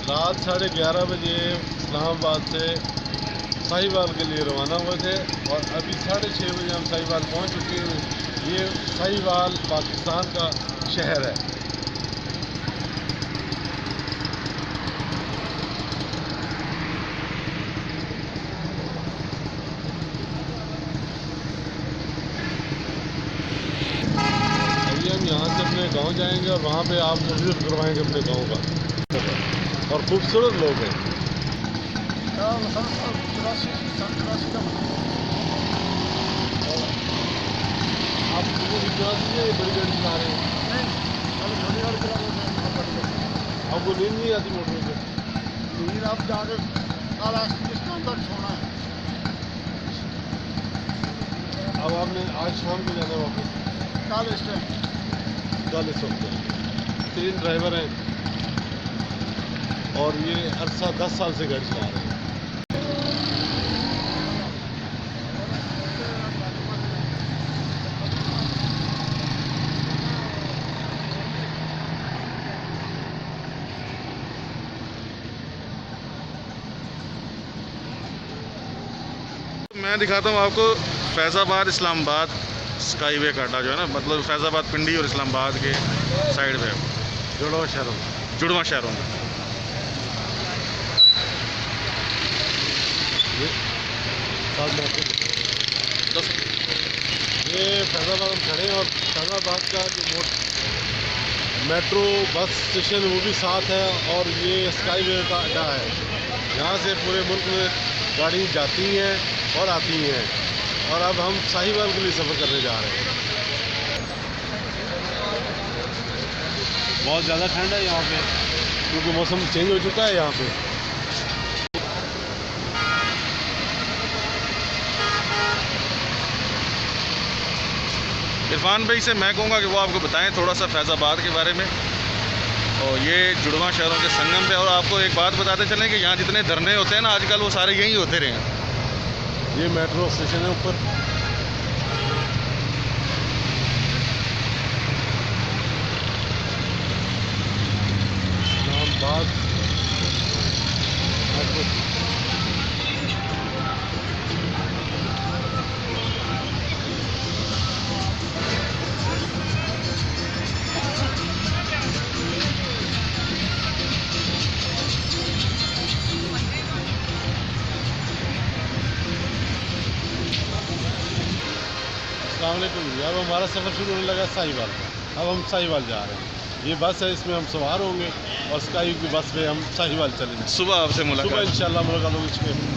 रात 11:30 बजे इस्लामाबाद से साहिवाल के लिए रवाना हुए थे और अभी 6:30 बजे हम साहिवाल पहुंच चुके हैं। ये साहिवाल पाकिस्तान का शहर है। अभी हम यहाँ से अपने गांव जाएंगे और वहाँ पे आपको विजिट करवाएंगे अपने गांव का। और खूबसूरत लोग हैं। आप बड़ी गाड़ी चला रहे हैं? आपको नींद नहीं आती मोटर पे? नींद आप जाके कल किसके अंदर सोना है। अब आपने आज शाम को जाना है वापस? कल इस टाइम कल इस वक्त 3 ड्राइवर हैं और ये अरसा 10 साल से गाड़ी चला रहे हैं। मैं दिखाता हूँ आपको फैज़ाबाद इस्लामाबाद स्काईवे काटा जो है ना, मतलब फैज़ाबाद पिंडी और इस्लामाबाद के साइड पे जुड़वा शहरों में। ये फैज़ाबाद हम खड़े हैं और फैज़ाबाद का जो मेट्रो बस स्टेशन वो भी साथ है और ये स्काईवे का अड्डा है। यहाँ से पूरे मुल्क में गाड़ी जाती हैं और आती हैं। और अब हम साहिवाल के लिए सफ़र करने जा रहे हैं। बहुत ज़्यादा ठंड है यहाँ पे क्योंकि मौसम चेंज हो चुका है यहाँ पे। इरफान भाई से मैं कहूँगा कि वो आपको बताएं थोड़ा सा फैज़ाबाद के बारे में और ये जुड़वा शहरों के संगम पे। और आपको एक बात बताते चलें कि यहाँ जितने धरने होते हैं ना आजकल, वो सारे यहीं होते रहे हैं। ये मेट्रो स्टेशन है ऊपर। इस्लामाबाद मेट्रो। अब हमारा सफ़र शुरू होने लगा साहिवाल का। अब हम साहिवाल जा रहे हैं। ये बस है, इसमें हम सवार होंगे और स्काई की बस में हम साहिवाल चलेंगे। सुबह आपसे मुलाकात, सुबह इंशाल्लाह मुलाकात होगी इसमें।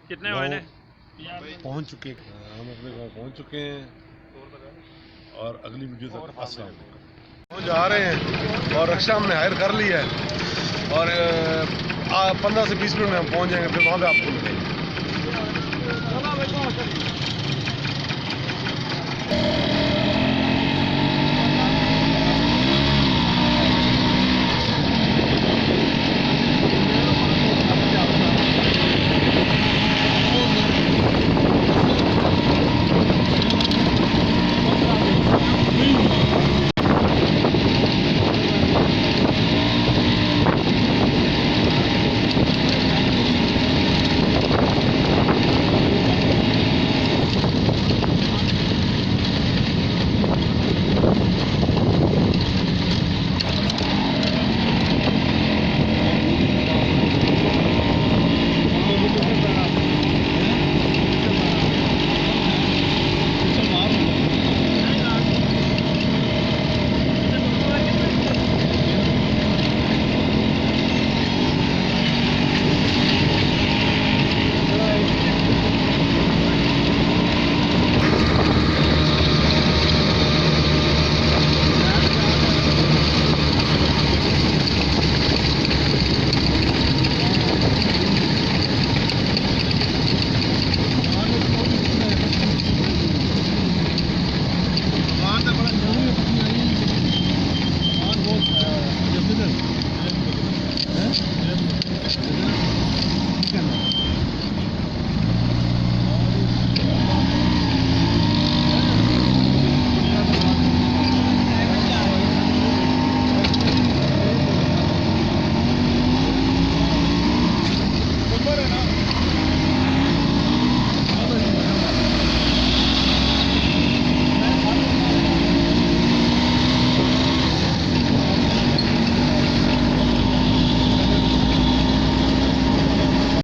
कितने महीने पहुंच चुके, हम अपने गाँव पहुंच चुके हैं और अगली वीडियो तक अस्सलाम वालेकुम। जा रहे हैं और रिक्शा हमने हायर कर लिया है और 15 से 20 मिनट में हम पहुंच जाएंगे। फिर वहाँ पे आपको मिलेंगे।